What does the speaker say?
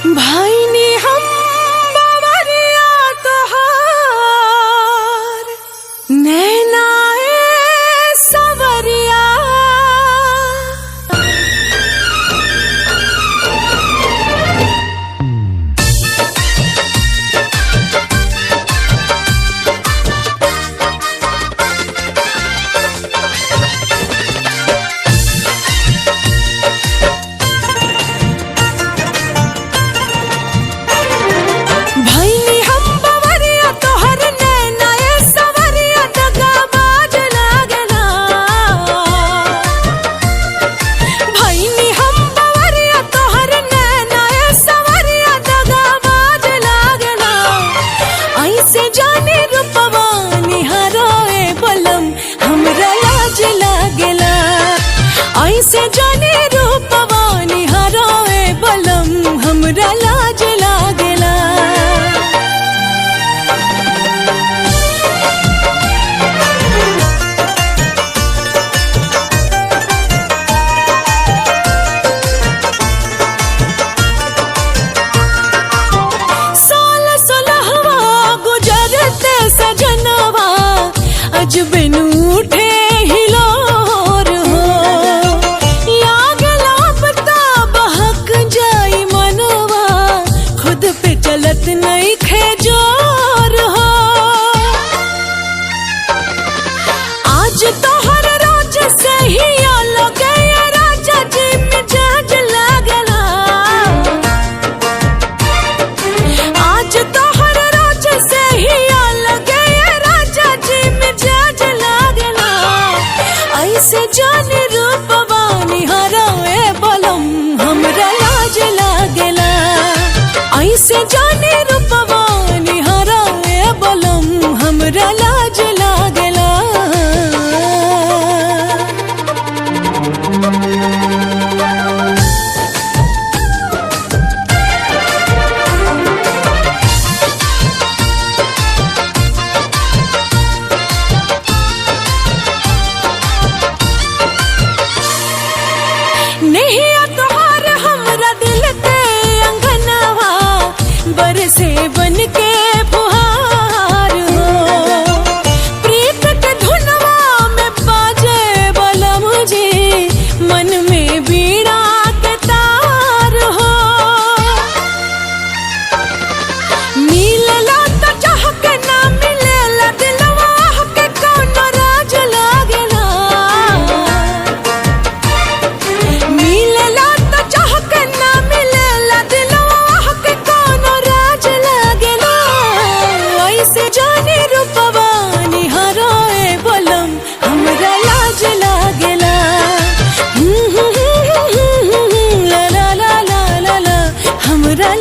भाई ने हम बावरिया तोहार नैनाए सवरिया। से जाने रूपवा निहारोए बलम हमरा लाज लागेला। साल सोलहवा गुजरते सजनवा अजबे उठे हिलोर हो। चलत नहीं खेजोर हो। आज तो हर रोज से ही लगे राजा जी मिजाज लागला। आज तो हर रोज से ही लगे राजा जी मिजाज लागला। ऐसे जाने रूपवा निहारोए बलम हमरा लाज लागला। ऐसे जाने रूपवा निहारोए बलम हमरा लाज लागला। नहीं तोहार हमरा दिल के अंगनवा बरसे बन के फुहार हो। प्रीत के धुनवा में बाजे वाला मुझे मन में बीड़ा के तार हो। मिलला तो चाह के ना मिलेला दिलवा के कौन राज लागेला। मिलला तो चाह के ना मिलेला दिलवा के कौन राज लागेला। ऐसे जाने रूपवा निहारोए बलम हमरा लाज लागेला। ला ला ला ला ला ला हमरा